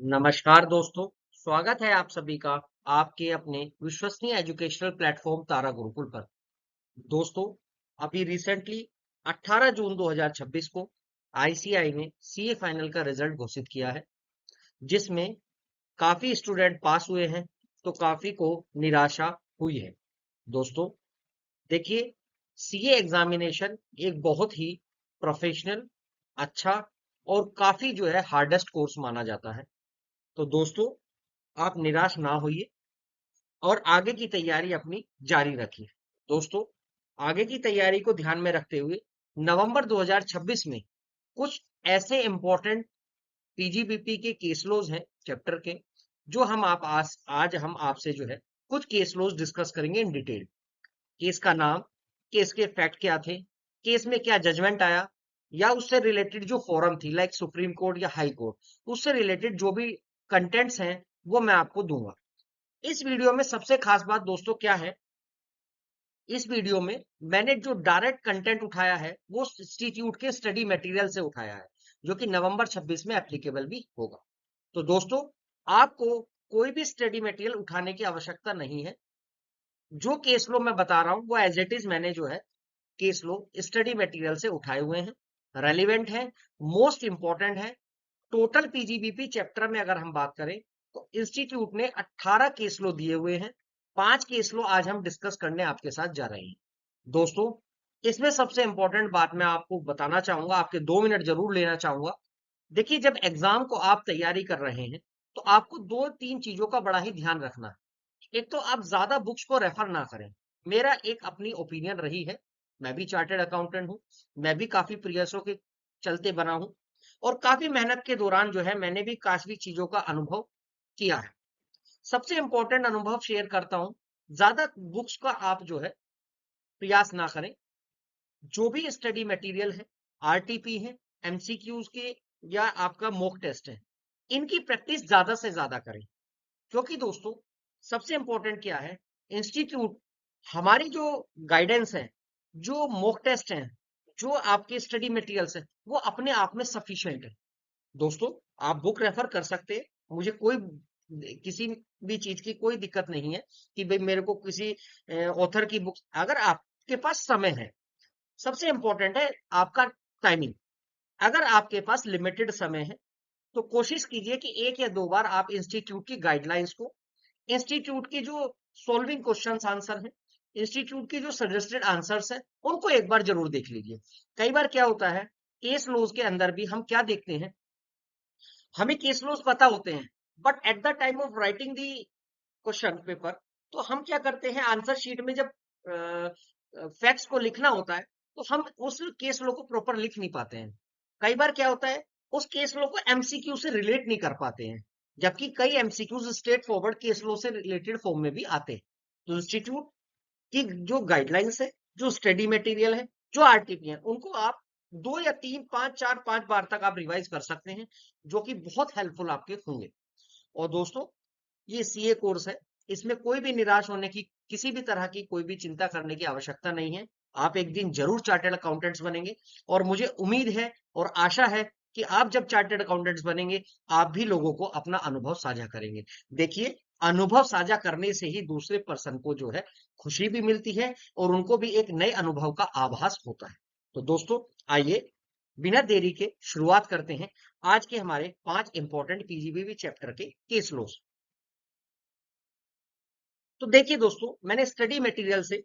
नमस्कार दोस्तों, स्वागत है आप सभी का आपके अपने विश्वसनीय एजुकेशनल प्लेटफॉर्म तारा गुरुकुल पर। दोस्तों, अभी रिसेंटली 18 जून 2026 को आईसीएआई ने सीए फाइनल का रिजल्ट घोषित किया है, जिसमें काफी स्टूडेंट पास हुए हैं, तो काफी को निराशा हुई है। दोस्तों, देखिए, सीए एग्जामिनेशन एक बहुत ही प्रोफेशनल, अच्छा और काफी जो है हार्डेस्ट कोर्स माना जाता है। तो दोस्तों, आप निराश ना होइए और आगे की तैयारी अपनी जारी रखिए। दोस्तों, आगे की तैयारी को ध्यान में रखते हुए नवंबर 2026 में कुछ ऐसे इंपॉर्टेंट पीजीबीपी के केस लॉज हैं चैप्टर के, जो हम आज हम आपसे जो है कुछ केस लॉज डिस्कस करेंगे इन डिटेल। केस का नाम, केस के फैक्ट क्या थे, केस में क्या जजमेंट आया, या उससे रिलेटेड जो फोरम थी लाइक सुप्रीम कोर्ट या हाई कोर्ट, उससे रिलेटेड जो भी कंटेंट्स हैं वो मैं आपको दूंगा। इस वीडियो में सबसे खास बात दोस्तों क्या है, इस वीडियो में मैंने जो डायरेक्ट कंटेंट उठाया है वो इंस्टीट्यूट के स्टडी मटेरियल से उठाया है, जो कि नवंबर 26 में एप्लीकेबल भी होगा। तो दोस्तों, आपको कोई भी स्टडी मटेरियल उठाने की आवश्यकता नहीं है। जो केस लो मैं बता रहा हूं वो एज इट इज मैंने जो है केस लो स्टडी मटेरियल से उठाए हुए हैं, रेलिवेंट है, मोस्ट इंपॉर्टेंट है। टोटल पीजीबीपी चैप्टर में अगर हम बात करें तो इंस्टीट्यूट ने 18 केस लो दिए हुए हैं। 5 केस लो आज हम डिस्कस करने आपके साथ जा रहे हैं। दोस्तों, इसमें सबसे इंपॉर्टेंट बात मैं आपको बताना चाहूंगा, आपके 2 मिनट जरूर लेना चाहूंगा। देखिए, जब एग्जाम को आप तैयारी कर रहे हैं तो आपको दो तीन चीजों का बड़ा ही ध्यान रखना है। एक तो आप ज्यादा बुक्स को रेफर ना करें। मेरा एक अपनी ओपिनियन रही है, मैं भी चार्टर्ड अकाउंटेंट हूं, मैं भी काफी प्रयासों के चलते बना हूं, और काफी मेहनत के दौरान जो है मैंने भी काफी चीजों का अनुभव किया है। सबसे इंपॉर्टेंट अनुभव शेयर करता हूं, ज्यादा बुक्स का आप जो है प्रयास ना करें। जो भी स्टडी मटेरियल है, आरटीपी है, एमसीक्यूज के या आपका मॉक टेस्ट है, इनकी प्रैक्टिस ज्यादा से ज्यादा करें। क्योंकि दोस्तों, सबसे इंपॉर्टेंट क्या है, इंस्टीट्यूट हमारी जो गाइडेंस है, जो मॉक टेस्ट है, जो आपके स्टडी मटेरियल्स है, वो अपने आप में सफिशिएंट है। दोस्तों, आप बुक रेफर कर सकते हैं, मुझे कोई किसी भी चीज की कोई दिक्कत नहीं है कि भाई मेरे को किसी ऑथर की बुक, अगर आपके पास समय है, सबसे इंपॉर्टेंट है आपका टाइमिंग। अगर आपके पास लिमिटेड समय है तो कोशिश कीजिए कि एक या दो बार आप इंस्टीट्यूट की गाइडलाइंस को, इंस्टीट्यूट की जो सॉल्विंग क्वेश्चंस आंसर है, इंस्टीट्यूट की जो सजेस्टेड आंसर्स है, उनको एक बार जरूर देख लीजिए। कई बार क्या होता है, केस लॉज के अंदर भी हम क्या देखते हैं, हमें केस लॉज पता होते हैं, but at the time of writing the question paper, तो हम क्या करते हैं, आंसर शीट में जब फैक्ट्स को लिखना होता है तो हम उस केस लॉ को प्रॉपर लिख नहीं पाते हैं। कई बार क्या होता है, उस केस लॉ को एमसीक्यू से रिलेट नहीं कर पाते हैं, जबकि कई MCQs straight forward case law से रिलेटेड फॉर्म में भी आते हैं। तो इंस्टीट्यूट की जो गाइडलाइंस है, जो स्टडी मटेरियल है, जो आरटीपी है, उनको आप 2 या 3 5 4 5 बार तक आप रिवाइज कर सकते हैं, जो कि बहुत हेल्पफुल आपके होंगे। और दोस्तों, ये सीए कोर्स है, इसमें कोई भी निराश होने की, किसी भी तरह की कोई भी चिंता करने की आवश्यकता नहीं है। आप एक दिन जरूर चार्टर्ड अकाउंटेंट्स बनेंगे, और मुझे उम्मीद है और आशा है कि आप जब चार्टर्ड अकाउंटेंट्स बनेंगे, आप भी लोगों को अपना अनुभव साझा करेंगे। देखिए, अनुभव साझा करने से ही दूसरे पर्सन को जो है खुशी भी मिलती है, और उनको भी एक नए अनुभव का आभास होता है। तो दोस्तों, आइए बिना देरी के शुरुआत करते हैं आज के हमारे 5 इंपॉर्टेंट पीजीबीवी चैप्टर के केस लॉस। तो देखिए दोस्तों, मैंने स्टडी मटेरियल से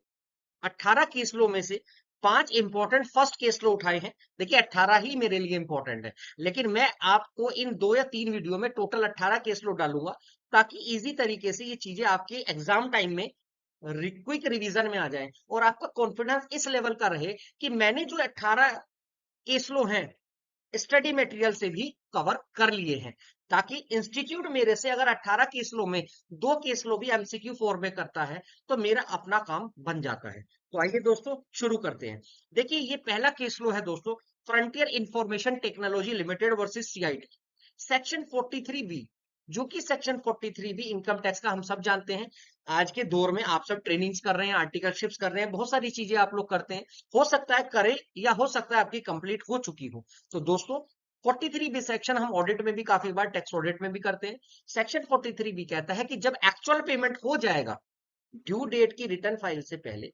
18 केस लो में से 5 इंपॉर्टेंट फर्स्ट केस लो उठाए हैं। देखिए, 18 ही मेरे लिए इंपॉर्टेंट है, लेकिन मैं आपको इन 2 या 3 वीडियो में टोटल 18 केस लो डालूंगा, ताकि इजी तरीके से ये चीजें आपके एग्जाम टाइम में क्विक रिवीजन में आ जाए, और आपका कॉन्फिडेंस इस लेवल का रहे कि मैंने जो 18 केस लो हैं स्टडी मटेरियल से भी कवर कर लिए हैं, ताकि इंस्टीट्यूट मेरे से अगर 18 केस लो में 2 केस लो भी एमसीक्यू फॉर्म में करता है तो मेरा अपना काम बन जाता है। तो आइए दोस्तों, शुरू करते हैं। देखिए, ये पहला केस लो है दोस्तों, frontier information technology limited versus CIT, section 43 B, जो कि सेक्शन 43 भी इनकम टैक्स का हम सब जानते हैं। आज के दौर में आप सब ट्रेनिंग्स कर रहे हैं, आर्टिकलशिप्स कर रहे हैं, बहुत सारी चीजें आप लोग करते हैं, हो सकता है करें या हो सकता है आपकी कंप्लीट हो चुकी हो। तो दोस्तों, 43 बी सेक्शन हम ऑडिट में भी काफी बार टैक्स ऑडिट में भी करते हैं। सेक्शन 43 बी कहता है कि जब एक्चुअल पेमेंट हो जाएगा ड्यू डेट की रिटर्न फाइल से पहले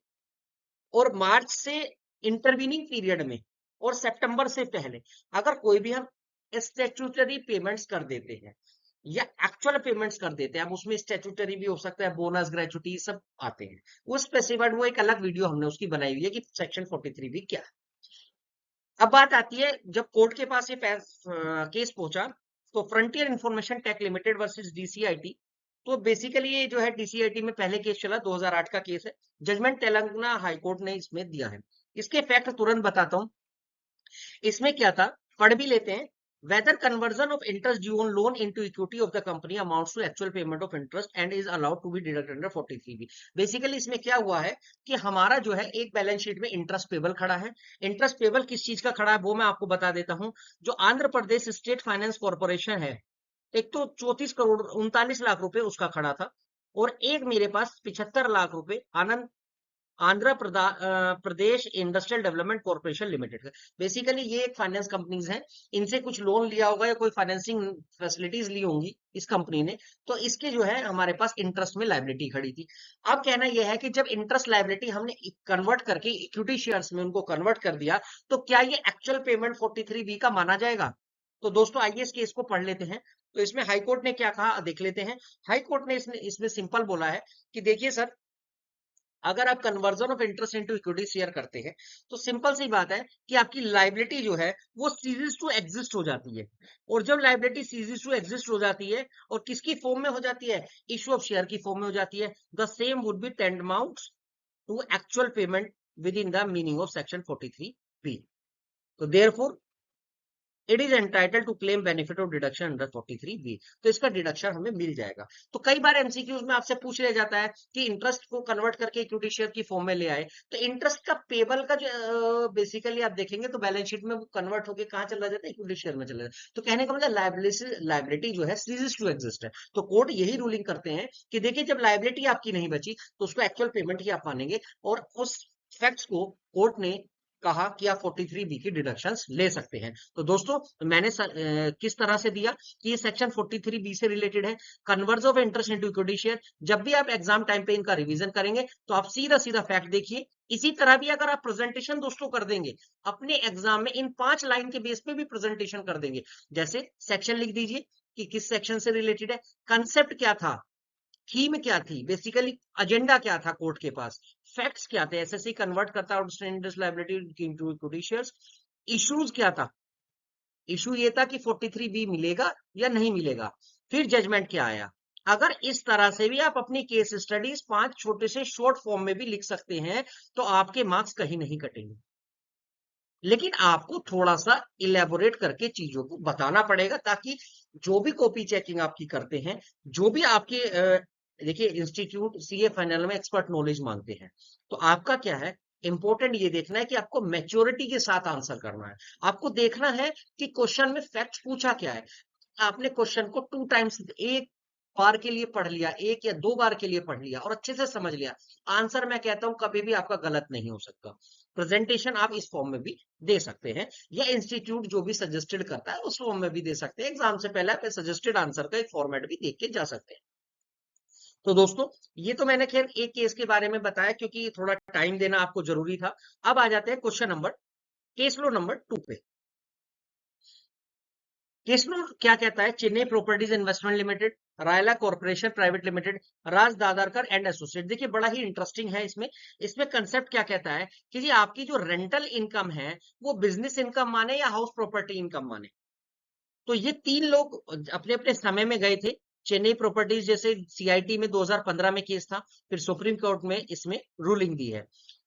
और मार्च से इंटरवीनिंग पीरियड में और सितंबर से पहले अगर कोई भी हम स्टैट्यूटरी पेमेंट्स कर देते हैं या एक्चुअल पेमेंट्स कर देते हैं, अब उसमें स्टैट्यूटरी भी हो सकता है, बोनस ग्रेचुटी सब आते हैं, वो स्पेसिफाइड, वो एक अलग वीडियो हमने उसकी बनाई हुई है कि सेक्शन 43 भी क्या है। अब बात आती है जब कोर्ट के पास ये केस पहुंचा तो Frontier Information Tech Limited versus DCIT, तो बेसिकली ये जो है डीसीआईटी में पहले केस चला 2008 का केस है। जजमेंट तेलंगाना हाईकोर्ट ने इसमें दिया है। इसके फैक्ट तुरंत बताता हूं। इसमें क्या था, पढ़ भी लेते हैं। whether conversion of interest due on loan into equity of the company amounts to actual payment of interest and is allowed to be deducted under 43B। Basically इसमें क्या हुआ है कि हमारा जो है एक बैलेंस शीट में इंटरेस्ट पेबल खड़ा है। इंटरेस्ट पेबल किस चीज का खड़ा है वो मैं आपको बता देता हूं। जो Andhra Pradesh state finance corporation है, एक तो 34 करोड़ 39 लाख रुपए उसका खड़ा था, और एक मेरे पास 75 लाख रुपए आनंद Andhra Pradesh industrial development corporation limited का। बेसिकली ये एक फाइनेंस कंपनीज हैं, इनसे कुछ लोन लिया होगा या कोई फाइनेंसिंग फैसिलिटीज ली होंगी इस कंपनी ने, तो इसके जो है हमारे पास इंटरेस्ट में लायबिलिटी खड़ी थी। अब कहना यह है कि जब इंटरेस्ट लायबिलिटी हमने कन्वर्ट करके इक्विटी शेयर्स में उनको कन्वर्ट कर दिया, तो क्या ये एक्चुअल पेमेंट 43B का माना जाएगा? तो दोस्तों आइए इस केस को पढ़ लेते हैं। तो इसमें हाईकोर्ट ने क्या कहा देख लेते हैं। हाईकोर्ट ने इसमें सिंपल बोला है कि देखिए सर, अगर आप conversion of interest into equity share करते हैं तो सिंपल सी बात है कि आपकी लायबिलिटी जो है वो सीजेस टू एग्जिस्ट हो जाती है। और जब लायबिलिटी सीजेस टू एग्जिस्ट हो जाती है और किसकी फॉर्म में हो जाती है, इशू ऑफ शेयर की फॉर्म में हो जाती है, the same would be tantamount to actual payment within the meaning of section 43B। तो therefore it is entitle to claim benefit of deduction under 43B। तो इसका डिडक्शन हमें मिल जाएगा। तो कई बार एमसीक्यूज में आपसे पूछ लिया जाता है कि इंटरेस्ट को कन्वर्ट करके इक्विटी शेयर की फॉर्म में ले आए, तो इंटरेस्ट का पेबल का जो बेसिकली आप देखेंगे तो बैलेंस शीट में वो कन्वर्ट होकर कहाँ चला जाता है, इक्विटी शेयर में चला जाता है। तो कहने का मतलब लायबिलिटी जो है सीजेस टू एग्जिस्ट है। तो कोर्ट यही रूलिंग करते हैं कि देखिए जब लायबिलिटी आपकी नहीं बची तो उसको एक्चुअल पेमेंट ही आप मानेंगे, और उस फैक्ट्स को कोर्ट ने कहा कि आप 43B की डिडक्शंस ले सकते हैं। तो दोस्तों मैंने किस तरह से दिया कि ये सेक्शन 43B से रिलेटेड है, conversion of interest into equity share. जब भी आप एग्जाम टाइम पे इनका रिवीजन करेंगे तो आप सीधा सीधा फैक्ट देखिए। इसी तरह भी अगर आप प्रेजेंटेशन दोस्तों कर देंगे अपने एग्जाम में, इन 5 लाइन के बेस पे भी प्रेजेंटेशन कर देंगे। जैसे सेक्शन लिख दीजिए कि किस सेक्शन से रिलेटेड है, कंसेप्ट क्या था, थीम क्या थी, बेसिकली एजेंडा क्या था कोर्ट के पास, फैक्ट्स क्या थे, एसएससी कन्वर्ट करता outstanding liability into equity shares, issues क्या था, इशू ये था कि 43B मिलेगा या नहीं मिलेगा, फिर जजमेंट क्या आया। अगर इस तरह से भी आप अपनी केस स्टडीज 5 छोटे से शॉर्ट फॉर्म में भी लिख सकते हैं तो आपके मार्क्स कहीं नहीं कटेंगे। लेकिन आपको थोड़ा सा इलेबोरेट करके चीजों को बताना पड़ेगा, ताकि जो भी कॉपी चेकिंग आपकी करते हैं, जो भी आपके देखिए इंस्टीट्यूट सीए फाइनल में एक्सपर्ट नॉलेज मांगते हैं, तो आपका क्या है, इंपॉर्टेंट ये देखना है कि आपको मैच्योरिटी के साथ आंसर करना है। आपको देखना है कि क्वेश्चन में फैक्ट पूछा क्या है। आपने क्वेश्चन को 2 टाइम्स, एक बार के लिए पढ़ लिया, एक या 2 बार के लिए पढ़ लिया और अच्छे से समझ लिया, आंसर मैं कहता हूं कभी भी आपका गलत नहीं हो सकता। प्रेजेंटेशन आप इस फॉर्म में भी दे सकते हैं, या इंस्टीट्यूट जो भी सजेस्टेड करता है उस फॉर्म में भी दे सकते हैं। एग्जाम से पहले आप सजेस्टेड आंसर का एक फॉर्मेट भी देख के जा सकते हैं। तो दोस्तों ये तो मैंने खैर एक केस के बारे में बताया क्योंकि थोड़ा टाइम देना आपको जरूरी था। अब आ जाते हैं question number, case law number 2 पे। केस लो क्या कहता है, Chennai properties investment limited, Rayala corporation private limited, Raj Dadarkar and associate. देखिए बड़ा ही इंटरेस्टिंग है इसमें। इसमें कंसेप्ट क्या कहता है कि जी आपकी जो रेंटल इनकम है वो बिजनेस इनकम माने या हाउस प्रॉपर्टी इनकम माने। तो ये 3 लोग अपने अपने समय में गए थे चेन्नई प्रॉपर्टीज, जैसे सीआईटी में 2015 में केस था, फिर सुप्रीम कोर्ट में इसमें रूलिंग दी है।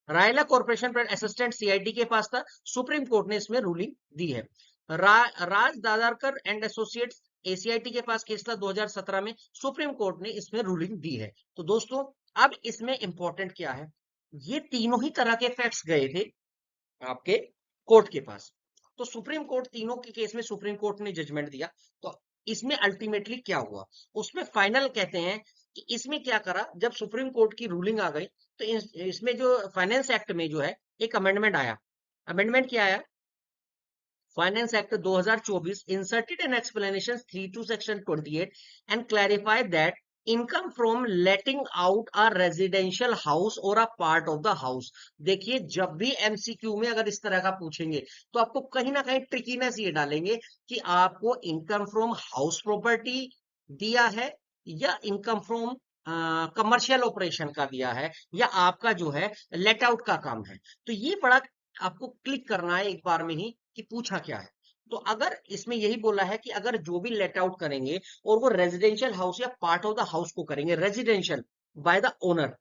रायला कॉर्पोरेशन पर असिस्टेंट सीआईटी के पास था, सुप्रीम कोर्ट ने इसमें रूलिंग दी है। राज दादरकर एंड एसोसिएट्स एसीआईटी के पास केस था 2017 में, सुप्रीम कोर्ट ने इसमें रूलिंग दी है। तो दोस्तों अब इसमें इंपॉर्टेंट क्या है, ये तीनों ही तरह के फैक्ट्स गए थे आपके कोर्ट के पास। तो सुप्रीम कोर्ट तीनों के केस में सुप्रीम कोर्ट ने जजमेंट दिया। तो इसमें अल्टीमेटली क्या हुआ, उसमें फाइनल कहते हैं कि इसमें क्या करा, जब सुप्रीम कोर्ट की रूलिंग आ गई तो इसमें जो फाइनेंस एक्ट में जो है एक अमेंडमेंट आया। अमेंडमेंट क्या आया finance act 2024 inserted an explanation 3 to section 28 and clarified that income from letting out a residential house और a part of the house. देखिए, जब भी एमसीक्यू में अगर इस तरह का पूछेंगे तो आपको कहीं ना कहीं ट्रिकीनेस ये डालेंगे कि आपको इनकम फ्रॉम हाउस प्रॉपर्टी दिया है या इनकम फ्रॉम कमर्शियल ऑपरेशन का दिया है या आपका जो है लेट आउट का काम है। तो ये बड़ा आपको क्लिक करना है एक बार में ही कि पूछा क्या है। तो अगर इसमें यही बोला है कि अगर जो भी लेट आउट करेंगे और वो रेजिडेंशियल हाउस या पार्ट ऑफ द हाउस को करेंगे residential by the owner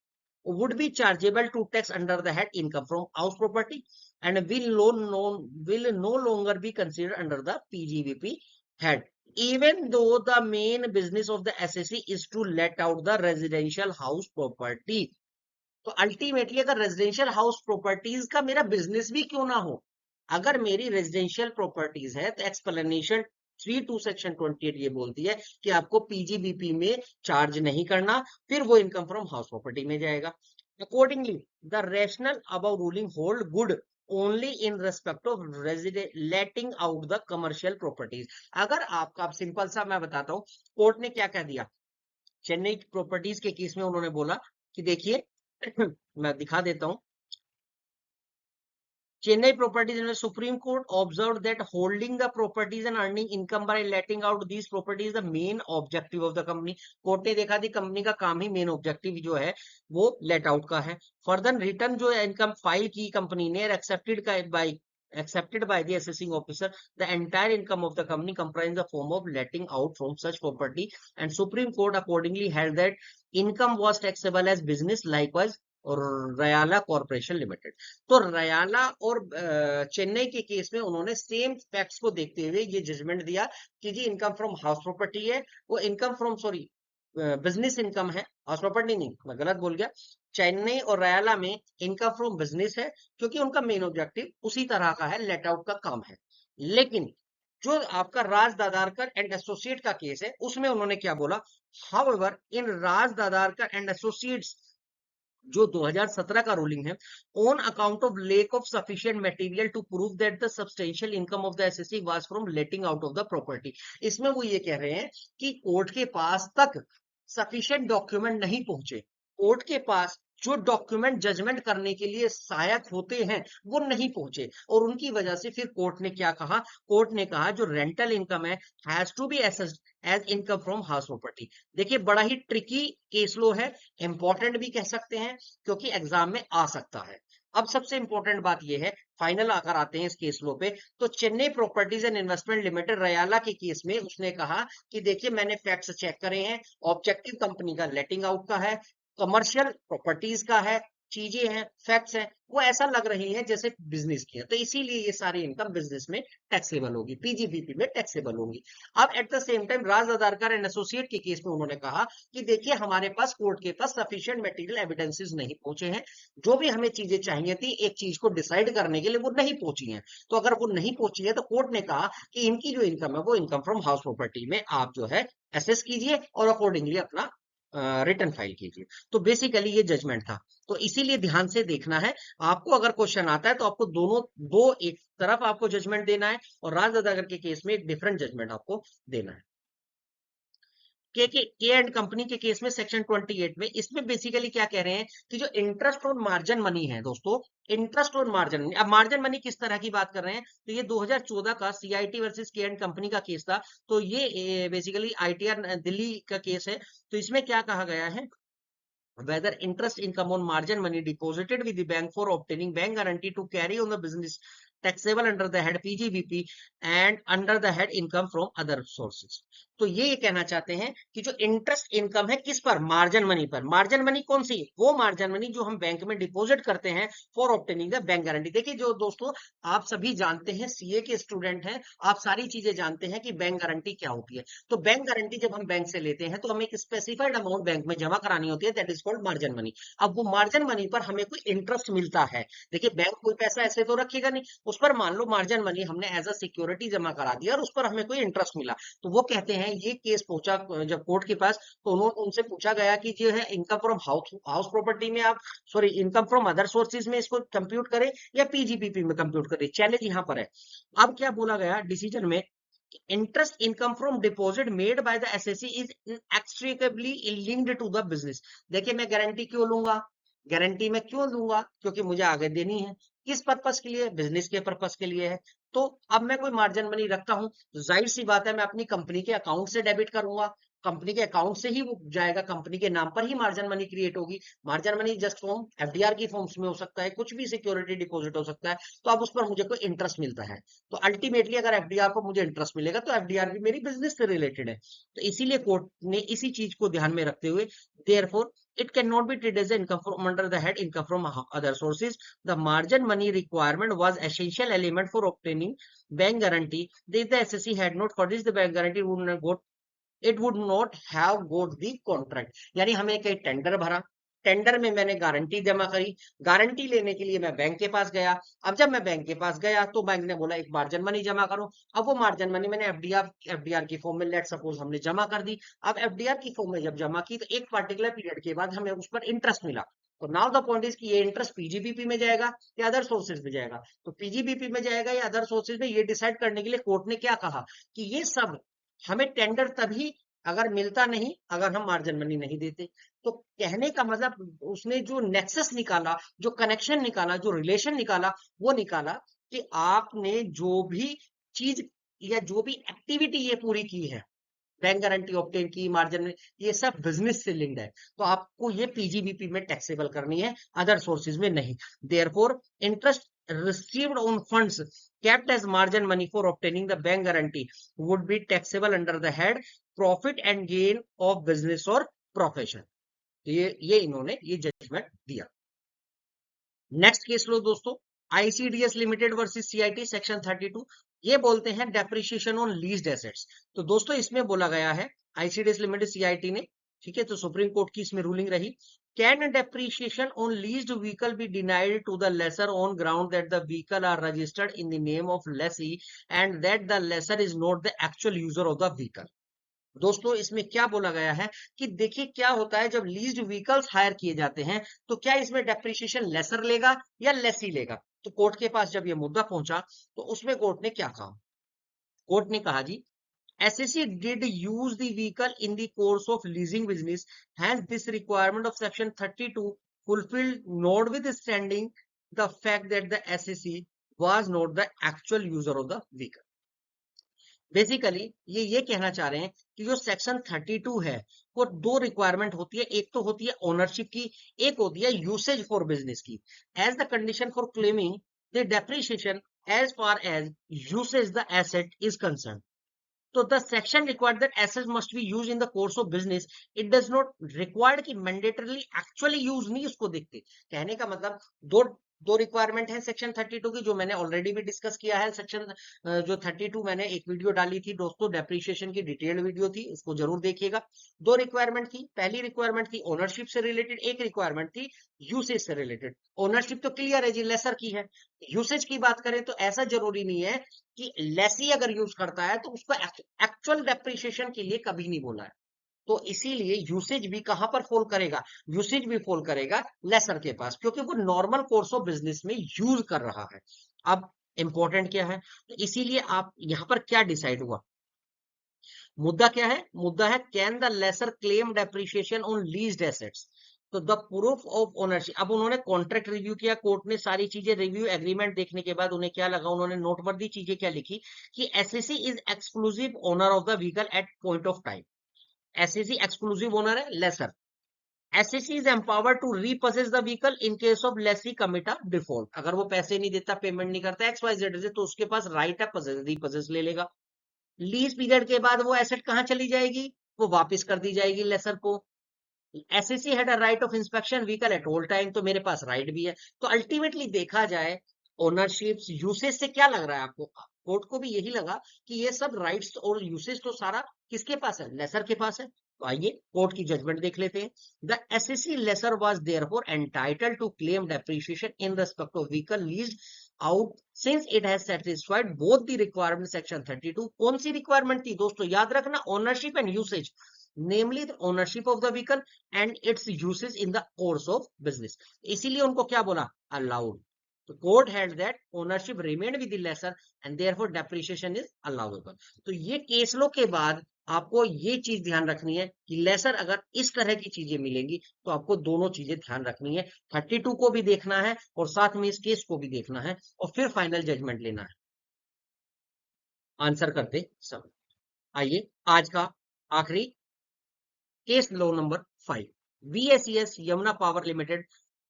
would be chargeable to tax under the head income from house property and will no longer be considered under the PGBP head even though the main business of the SSC is to let out the residential house property। तो ultimately अगर residential house properties का मेरा business भी क्यों ना हो, अगर मेरी रेजिडेंशियल प्रॉपर्टीज है तो एक्सप्लेनेशन 3 टू सेक्शन 28 ये बोलती है कि आपको पीजीबीपी में चार्ज नहीं करना, फिर वो इनकम फ्रॉम हाउस प्रॉपर्टी में जाएगा। Accordingly the rational above ruling hold good only in respect of resident letting out the commercial properties. अगर आपका सिंपल सा मैं बताता हूँ, कोर्ट ने क्या कह दिया चेन्नई प्रॉपर्टीज के केस में, उन्होंने बोला कि देखिए मैं दिखा देता हूं, Chennai properties and the Supreme Court observed that holding the properties and earning income by letting out these properties is the main objective of the company। Court ने देखा थी कंपनी का काम ही मेन ऑब्जेक्टिव जो है वो लेट आउट का है। फर्दर रिटर्न जो इनकम फाइल की कंपनी ने accepted by the assessing officer, the entire income of the company comprised the form of letting out from such property, and Supreme Court accordingly held that income was taxable as business, likewise और रयाला corporation limited. तो रयाला और चेन्नई के case में उन्होंने same facts को देखते हुए ये जजमेंट दिया कि जी इनकम फ्रॉम हाउस प्रॉपर्टी है, वो इनकम फ्रॉम बिजनेस इनकम है, हाउस प्रॉपर्टी नहीं, मैं गलत बोल गया। चेन्नई और रयाला में इनकम फ्रॉम बिजनेस है क्योंकि उनका मेन ऑब्जेक्टिव उसी तरह का है, लेट आउट का काम है। लेकिन जो आपका राज दादारकर एंड एसोसिएट का केस है उसमें उन्होंने क्या बोला, however in Raj Dadarkar and associates जो 2017 का रूलिंग है, on account of lack of sufficient material to prove that the substantial income of the SSC was from letting out of the property. इसमें वो ये कह रहे हैं कि कोर्ट के पास तक सफिशिएंट डॉक्यूमेंट नहीं पहुंचे, कोर्ट के पास जो डॉक्यूमेंट जजमेंट करने के लिए सहायक होते हैं वो नहीं पहुंचे, और उनकी वजह से फिर कोर्ट ने क्या कहा, कोर्ट ने कहा जो रेंटल इनकम है has to be assessed as income from house property. देखिए बड़ा ही ट्रिकी केस लो है, इंपॉर्टेंट भी कह सकते हैं क्योंकि एग्जाम में आ सकता है। अब सबसे इंपॉर्टेंट बात यह है, फाइनल आकर आते हैं इस केस लो पे, तो Chennai properties and investment limited Rayala के केस में उसने कहा कि देखिए मैंने फैक्ट्स चेक करे हैं, ऑब्जेक्टिव कंपनी का लेटिंग आउट का है, कमर्शियल प्रॉपर्टीज का है, चीजें हैं, फैक्ट्स हैं, वो ऐसा लग रही है जैसे बिजनेस की है, तो इसीलिए ये सारी इनकम बिजनेस में टैक्सेबल होगी, पीजीबीपी में टैक्सेबल होगी। अब at the same time Raj Dadarkar and associate के केस में उन्होंने कहा कि देखिए हमारे पास कोर्ट के पास सफिशिएंट मटेरियल एविडेंसेस नहीं पहुंचे हैं, जो भी हमें चीजें चाहिए थी एक चीज को डिसाइड करने के लिए वो नहीं पहुंची हैं, तो अगर वो नहीं पहुंची है तो कोर्ट ने कहा कि इनकी जो इनकम है वो इनकम फ्रॉम हाउस प्रॉपर्टी में आप जो है एसेस कीजिए और अकॉर्डिंगली अपना रिटर्न फाइल कीजिए। तो बेसिकली ये जजमेंट था, तो इसीलिए ध्यान से देखना है आपको, अगर क्वेश्चन आता है तो आपको दोनों दो एक तरफ आपको जजमेंट देना है और राज दादागर के केस में एक डिफरेंट जजमेंट आपको देना है। के एंड कंपनी के केस में सेक्शन 28 में इसमें बेसिकली क्या कह रहे हैं कि जो इंटरेस्ट ऑन मार्जिन मनी है दोस्तों, इंटरेस्ट ऑन मार्जिन मनी, अब मार्जिन मनी किस तरह की बात कर रहे हैं, तो ये 2014 का सीआईटी वर्सेस के एंड कंपनी का केस था, तो ये बेसिकली आईटीआर दिल्ली का केस है। तो इसमें क्या कहा गया है, whether interest income on margin money deposited with the bank for obtaining bank guarantee to carry on the business taxable under the head PGBP and under the head income from other sources। तो ये कहना चाहते हैं कि जो interest income है किस पर, मार्जिन मनी पर। मार्जिन मनी कौन सी, वो मार्जिन मनी जो हम बैंक में डिपॉजिट करते हैं for obtaining the bank guarantee. देखिए जो दोस्तों आप सभी जानते हैं, सीए के स्टूडेंट हैं, आप सारी चीजें जानते हैं कि बैंक गारंटी क्या होती है। तो बैंक गारंटी जब हम बैंक से लेते हैं तो हमें एक स्पेसिफाइड अमाउंट बैंक में जमा करानी होती है, that is called margin money. अब वो मार्जिन मनी पर हमें कोई इंटरेस्ट मिलता है, देखिए बैंक कोई पैसा ऐसे तो रखेगा नहीं, उस पर मान लो मार्जिन मनी हमने एज अ सिक्योरिटी जमा करा दिया और उस पर हमें कोई इंटरेस्ट मिला, तो वो कहते हैं, ये केस पहुंचा जब कोर्ट के पास, तो उन्होंने उनसे पूछा गया कि जो है income from house house property में आप, sorry, income from other sources में इसको कंप्यूट करें या पीजीबीपी में कंप्यूट करें। चैलेंज यहाँ पर है। अब क्या बोला गया डिसीजन में, interest income from deposit made by the SSC is inextricably linked to the business। देखिए मैं गारंटी क्यों लूंगा, गारंटी मैं क्यों लूंगा, क्योंकि मुझे आगे देनी है। किस पर्पस के लिए, बिजनेस के पर्पस के लिए है। तो अब मैं कोई मार्जिन मनी रखता हूं, तो जाहिर सी बात है मैं अपनी कंपनी के अकाउंट से डेबिट करूंगा, कंपनी के अकाउंट से ही वो जाएगा, कंपनी के नाम पर ही मार्जिन मनी क्रिएट होगी। Margin money just form FDR की फॉर्म्स में हो सकता है, कुछ भी सिक्योरिटी डिपॉजिट हो सकता है, तो अब उस पर मुझे कोई इंटरेस्ट मिलता है। तो अल्टीमेटली अगर एफडीआर पर मुझे इंटरेस्ट मिलेगा तो एफडीआर भी मेरी बिजनेस से रिलेटेड है। तो इसीलिए कोर्ट ने इसी चीज को ध्यान में रखते हुए, therefore it can not be treated as income from under the head income from other sources. The margin money requirement was essential element for obtaining bank guarantee. If the SSC had not furnished the bank guarantee, it would not have got the contract। यानी हमें कहीं tender भरा, tender में मैंने guarantee जमा करी, guarantee लेने के लिए मैं बैंक के पास गया। अब जब मैं बैंक के पास गया तो बैंक ने बोला एक मार्जिन मनी जमा करो। अब वो मार्जिन मनी मैंने एफडीआर की फॉर्म में, लेट सपोज हमने जमा कर दी। अब एफडीआर की फॉर्म में जब जमा की तो एक पर्टिकुलर पीरियड के बाद हमें उस पर इंटरेस्ट मिला। तो नाउ द पॉइंट इज कि ये इंटरेस्ट पीजीबीपी में जाएगा या अदर सोर्सेज में जाएगा। तो पीजीबीपी में जाएगा या अदर सोर्सेज में, ये डिसाइड करने के लिए कोर्ट ने क्या कहा कि ये सब हमें टेंडर तभी अगर मिलता नहीं अगर हम मार्जिन मनी नहीं देते। तो कहने का मतलब उसने जो नेक्सस निकाला, जो कनेक्शन निकाला, जो रिलेशन निकाला, वो निकाला कि आपने जो भी चीज या जो भी एक्टिविटी ये पूरी की है, बैंक गारंटी ऑब्टेन की, मार्जिन में, ये सब बिजनेस से लिंक्ड है, तो आपको ये पीजीबीपी में टैक्सेबल करनी है, अदर सोर्सेज में नहीं। Therefore interest received on funds kept as margin money for obtaining the bank guarantee would be taxable under the head profit and gain of business or profession। ये इन्होंने ये judgement दिया। Next case लो दोस्तों, ICDS limited versus CIT section 32। ये बोलते हैं depreciation on leased assets. तो दोस्तों इसमें बोला गया है आईसीडीएस लिमिटेड सीआईटी ने, ठीक है, तो सुप्रीम कोर्ट की इसमें रूलिंग रही, can depreciation on leased vehicle be denied to the lessor on ground that the vehicle are registered in the name of lessee and that the lessor is not the actual user of the vehicle. दोस्तों इसमें क्या बोला गया है कि देखिए क्या होता है जब लीज्ड व्हीकल्स हायर किए जाते हैं, तो क्या इसमें डेप्रिसिएशन लेसर लेगा या लेसी लेगा। तो कोर्ट के पास जब ये मुद्दा पहुंचा तो उसमें कोर्ट ने क्या कहा, कोर्ट ने कहा जी, SSC did use the vehicle in the course of leasing business, hence this requirement of section 32 fulfilled, notwithstanding the fact that the SSC was not the actual user of the vehicle। Basically ये कहना चाह रहे हैं कि जो section 32 है वो दो रिक्वायरमेंट होती है, एक तो होती है ओनरशिप की, एक होती है यूसेज फॉर बिजनेस की। As the condition for claiming the depreciation as far as usage the asset is concern. तो the section required that asset must be use in the course of business, it does not required कि mandatorily actually use नहीं उसको देखते। कहने का मतलब दो दो रिक्वायरमेंट है सेक्शन 32 की, जो मैंने ऑलरेडी भी डिस्कस किया है। सेक्शन जो 32 मैंने एक वीडियो डाली थी दोस्तों, डेप्रिसिएशन की डिटेल्ड वीडियो थी, उसको जरूर देखिएगा। दो रिक्वायरमेंट थी, पहली रिक्वायरमेंट थी ओनरशिप से रिलेटेड, एक रिक्वायरमेंट थी यूसेज से रिलेटेड। ओनरशिप तो क्लियर है जी, लेसर की है। यूसेज की बात करें तो ऐसा जरूरी नहीं है कि लेसी अगर यूज करता है तो उसको एक्चुअल डेप्रिसिएशन के लिए कभी नहीं बोला है। तो इसीलिए यूसेज भी कहां पर फॉल करेगा, यूसेज भी फॉल करेगा लेसर के पास, क्योंकि वो नॉर्मल कोर्स ऑफ बिजनेस में यूज कर रहा है। अब इंपॉर्टेंट क्या है, तो इसीलिए आप यहां पर क्या डिसाइड हुआ, मुद्दा क्या है, मुद्दा है can the lessor claim depreciation on leased assets. तो द प्रूफ ऑफ ओनरशिप, अब उन्होंने कॉन्ट्रैक्ट रिव्यू किया, कोर्ट ने सारी चीजें रिव्यू एग्रीमेंट देखने के बाद उन्हें क्या लगा, उन्होंने नोटवर्दी चीजें क्या लिखी कि SSC is exclusive owner of the vehicle at point of time. SSC exclusive owner है lessor. SSC is empowered to repossess the vehicle in case of lessee commit a default. अगर वो पैसे नहीं देता, पेमेंट नहीं करता XYZ से, तो उसके पास राइट है रीपोसेस ले लेगा। लीज पीरियड के बाद वो एसेट कहां चली जाएगी, वो वापस कर दी जाएगी लेसर को। SSC had a right of inspection vehicle at all time, तो मेरे पास राइट भी है। तो अल्टीमेटली देखा जाए ओनरशिप यूसेज से क्या लग रहा है आपको, कोर्ट को भी यही लगा कि ये सब राइट्स और यूसेज तो सारा किसके पास है, लेसर के पास है। तो आइए कोर्ट की जजमेंट देख लेते हैं। The SSC lessor was therefore entitled to claim depreciation in respect of vehicle leased out since it has satisfied both the requirement section 32. कौन सी रिक्वायरमेंट थी दोस्तों, याद रखना, ownership and usage, namely the ownership of the vehicle and its usage in the course of business. इसीलिए उनको क्या बोला, allowed. तो court held that ownership remained with the lessor and therefore depreciation is allowable. तो ये case लो के बाद आपको ये चीज ध्यान रखनी है कि लेसर अगर इस तरह की चीजें मिलेंगी तो आपको दोनों चीजें ध्यान रखनी है, 32 को भी देखना है और साथ में इस केस को भी देखना है और फिर फाइनल जजमेंट लेना है। आंसर करते सब। आइए आज का आखिरी case law number 5, VSES Yamuna power limited,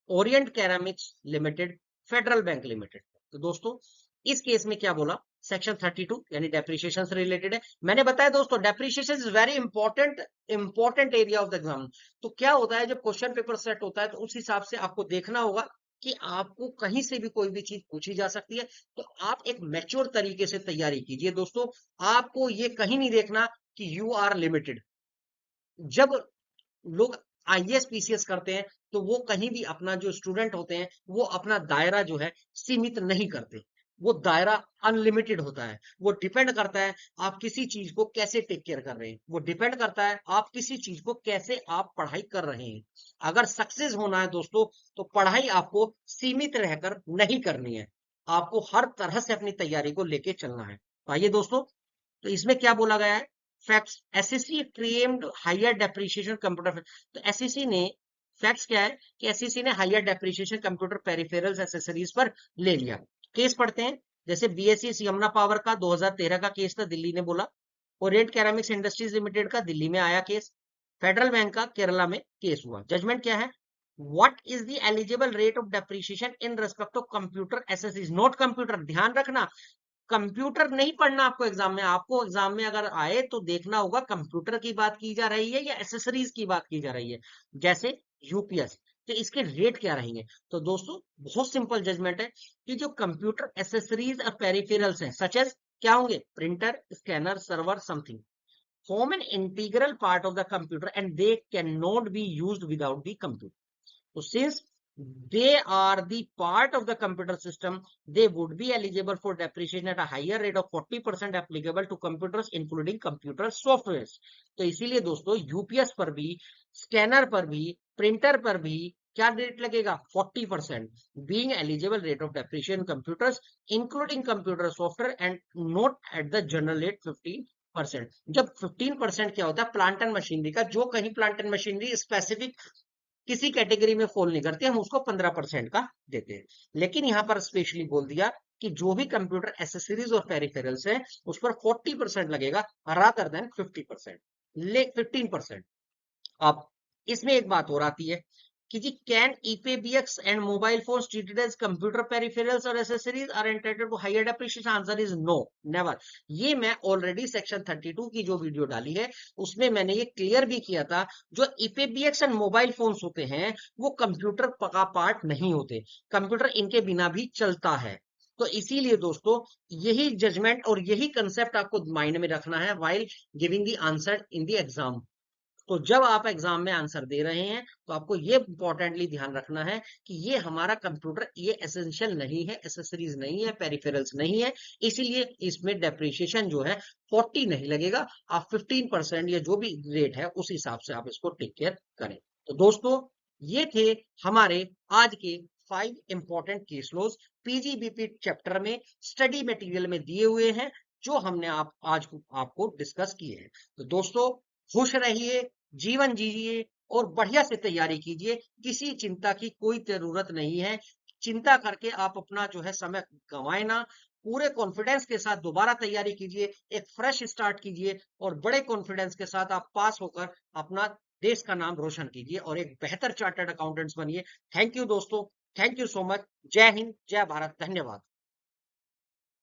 Orient Ceramics limited, Federal Bank limited. तो दोस्तों इस केस में क्या बोला, सेक्शन 32 यानी डेप्रिसिएशन से रिलेटेड है। मैंने बताया दोस्तों depreciation is very important area of the exam. तो क्या होता है जब क्वेश्चन पेपर सेट होता है तो उस हिसाब से आपको देखना होगा कि आपको कहीं से भी कोई भी चीज पूछी जा सकती है, तो आप एक मैच्योर तरीके से तैयारी कीजिए दोस्तों। आपको ये कहीं नहीं देखना कि यू आर लिमिटेड। जब लोग आईएएस पीसीएस करते हैं तो वो कहीं भी अपना जो स्टूडेंट होते हैं वो अपना दायरा जो है सीमित नहीं करते, वो दायरा अनलिमिटेड होता है। वो डिपेंड करता है आप किसी चीज को कैसे टेक केयर कर रहे हैं, वो डिपेंड करता है आप किसी चीज को कैसे आप पढ़ाई कर रहे हैं। अगर सक्सेस होना है दोस्तों तो पढ़ाई आपको सीमित रहकर नहीं करनी है, आपको हर तरह से अपनी तैयारी को लेके चलना है। तो आइए दोस्तों, तो इसमें क्या बोला गया है, facts, SSC claimed higher depreciation computer. तो एसएससी ने फैक्ट्स क्या है कि एसएससी ने higher depreciation computer peripherals accessories पर ले लिया। केस पढ़ते हैं, जैसे बीएससी यमुना पावर का 2013 का केस था, दिल्ली ने बोला। ओरिएंट कैरामिक्स इंडस्ट्रीज लिमिटेड का दिल्ली में आया केस। फेडरल बैंक का केरला में केस हुआ। जजमेंट क्या है, what is the eligible rate of depreciation in respect of computer accessories, note computer. ध्यान रखना कंप्यूटर नहीं पढ़ना आपको एग्जाम में, आपको एग्जाम में अगर आए तो देखना होगा कंप्यूटर की बात की जा रही है या एसेसरीज की बात की जा रही है, जैसे यूपीएस। तो इसके रेट क्या रहेंगे। तो दोस्तों बहुत सिंपल जजमेंट है कि जो कंप्यूटर एसेसरीज और पेरिफेरल्स हैं सच एज क्या होंगे, printer, scanner, server, something, form an integral part of the computer and they can not be used without the computer. So since they are the part of the computer system, they would be eligible for depreciation at a higher rate of 40% applicable to computers including computer softwares। तो इसीलिए दोस्तों UPS पर भी, scanner पर भी, printer पर भी क्या रेट लगेगा, 40%, being eligible rate of depreciation computers including computer software and not at the general rate 15%। जब 15% क्या होता है, प्लांट एंड मशीनरी का, जो कहीं प्लांट एंड मशीनरी स्पेसिफिक किसी कैटेगरी में फॉल नहीं करते, हम उसको 15% का देते हैं। लेकिन यहां पर स्पेशली बोल दिया कि जो भी कंप्यूटर एसेसरीज और पेरिफेरल्स है उस पर 40% लगेगा रादर देन 50%, ले 15%। अब इसमें एक बात और आती है कि जी can EPBX and mobile phones treated as computer peripherals और accessories are entitled to higher depreciation, answer is no, never. ये मैं ऑलरेडी सेक्शन 32 की जो वीडियो डाली है उसमें मैंने ये क्लियर भी किया था, जो ईपीबीएक्स एंड मोबाइल फोन्स होते हैं वो कंप्यूटर का पार्ट नहीं होते, कंप्यूटर इनके बिना भी चलता है। तो इसीलिए दोस्तों यही जजमेंट और यही कंसेप्ट आपको माइंड में रखना है while giving the answer in the exam. तो जब आप एग्जाम में आंसर दे रहे हैं तो आपको ये इंपॉर्टेंटली ध्यान रखना है कि ये हमारा कंप्यूटर ये एसेंशियल नहीं है, एसेसरीज नहीं है, पेरिफेरल्स नहीं है, इसीलिए इसमें डेप्रिसिएशन जो है 40 नहीं लगेगा, आप 15% या जो भी रेट है उस हिसाब से आप इसको टेक केयर करें। तो दोस्तों ये थे हमारे आज के 5 important case laws PGBP chapter में स्टडी मटेरियल में दिए हुए हैं, जो हमने आज आपको डिस्कस किए हैं। तो दोस्तों खुश रहिए, जीवन जीजिए और बढ़िया से तैयारी कीजिए, किसी चिंता की कोई जरूरत नहीं है। चिंता करके आप अपना जो है समय गंवाए ना, पूरे कॉन्फिडेंस के साथ दोबारा तैयारी कीजिए, एक फ्रेश स्टार्ट कीजिए और बड़े कॉन्फिडेंस के साथ आप पास होकर अपना देश का नाम रोशन कीजिए और एक बेहतर चार्टर्ड अकाउंटेंट्स बनिए। थैंक यू दोस्तों, थैंक यू सो मच। जय हिंद, जय भारत, धन्यवाद।